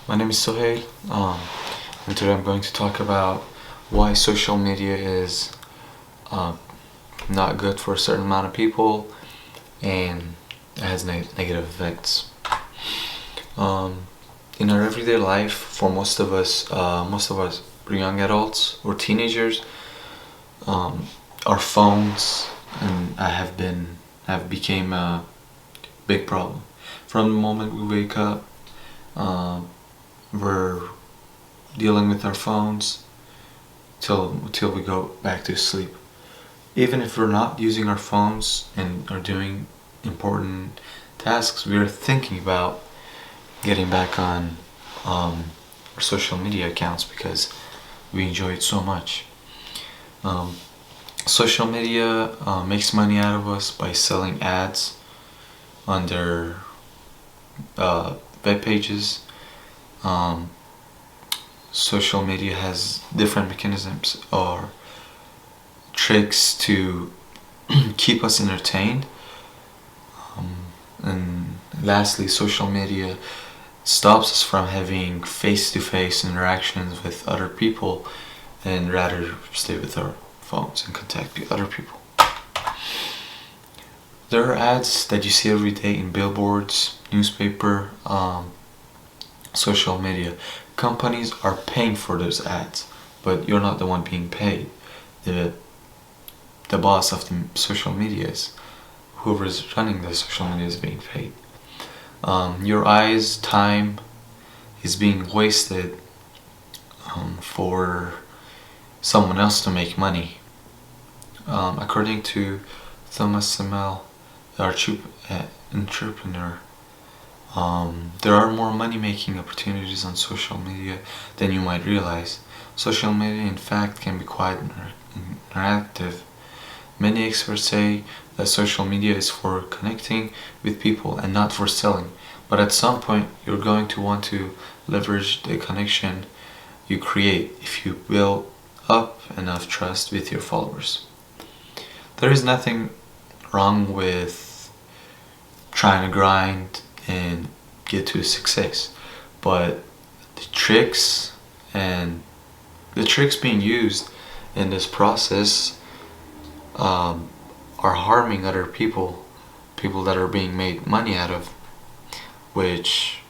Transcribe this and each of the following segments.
My name is Sohail, and today I'm going to talk about why social media is uh, not good for a certain amount of people and it has negative effects. Um, in our everyday life, for most of us young adults or teenagers, um, our phones and have became a big problem. From the moment we wake up, um, we're dealing with our phones till we go back to sleep. Even if we're not using our phones and are doing important tasks, we're thinking about getting back on our social media accounts because we enjoy it so much. Um, Social media makes money out of us by selling ads on their web pages. Um, Social media has different mechanisms or tricks to keep us entertained. And lastly, social media stops us from having face-to-face interactions with other people and rather stay with our phones and contact with other people. There are ads that you see every day in billboards, newspaper, social media. Companies are paying for those ads, but you're not the one being paid. The the boss of the social media is whoever is running the social media is being paid. Your eyes, time is being wasted for someone else to make money. According to Thomas Semel, the entrepreneur, there are more money-making opportunities on social media than you might realize. Social media, in fact, can be quite interactive. Many experts say that social media is for connecting with people and not for selling, but at some point you're going to want to leverage the connection you create if you build up enough trust with your followers. There is nothing wrong with trying to grind and get to success, but the tricks and the tricks being used in this process are harming other people that are being made money out of, which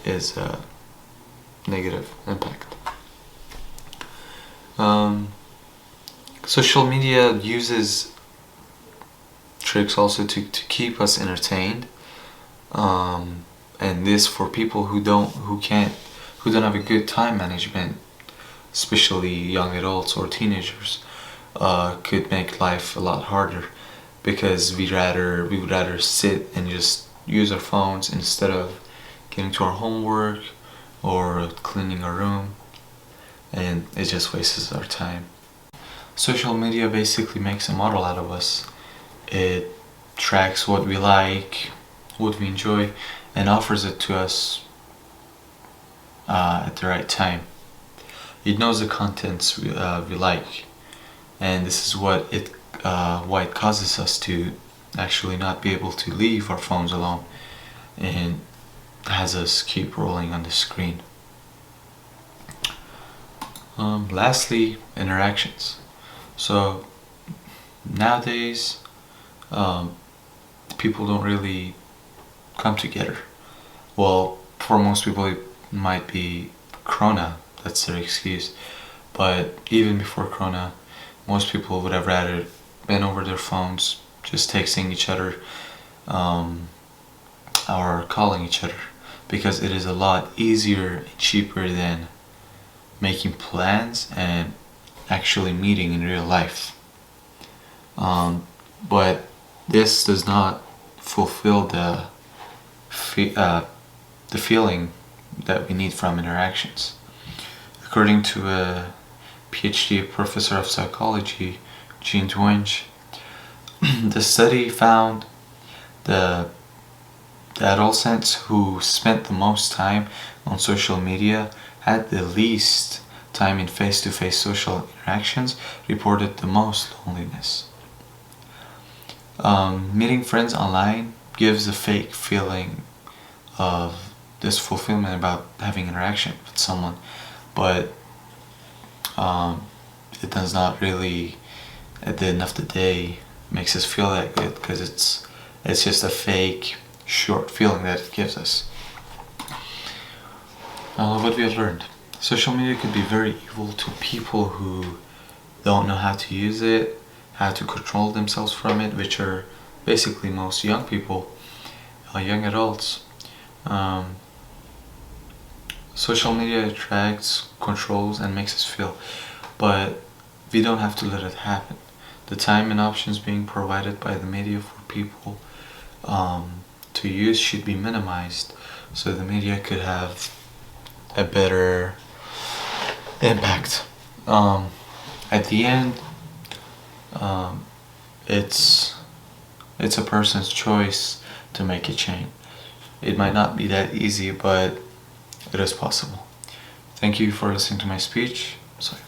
is a negative impact. Um, Social media uses tricks also to keep us entertained, and this for people who don't have a good time management, especially young adults or teenagers, could make life a lot harder because we would rather sit and just use our phones instead of getting to our homework or cleaning our room, and it just wastes our time. Social media basically makes a model out of us. It tracks what we like, what we enjoy, and offers it to us at the right time. It knows the contents we like, and this is why it causes us to actually not be able to leave our phones alone, and has us keep rolling on the screen. Lastly, interactions. So nowadays, um, people don't really come together. Well, for most people, it might be Corona. That's their excuse. But even before Corona, most people would have rather been over their phones, just texting each other, um, or calling each other, because it is a lot easier and cheaper than making plans and actually meeting in real life. But this does not fulfill the feeling that we need from interactions. According to a PhD professor of psychology, Jean Twenge, the study found the adolescents who spent the most time on social media had the least time in face-to-face social interactions, reported the most loneliness. Meeting friends online gives a fake feeling of this fulfillment about having interaction with someone, but it does not really, at the end of the day, makes us feel that good, because it's just a fake, short feeling that it gives us. What we have learned: social media could be very evil to people who don't know how to use it, how to control themselves from it, which are basically most young people, young adults. Social media attracts, controls, and makes us feel, but we don't have to let it happen. The time and options being provided by the media for people to use should be minimized, so the media could have a better impact. At the end, it's a person's choice to make a change. It might not be that easy, but it is possible. Thank you for listening to my speech. Sorry.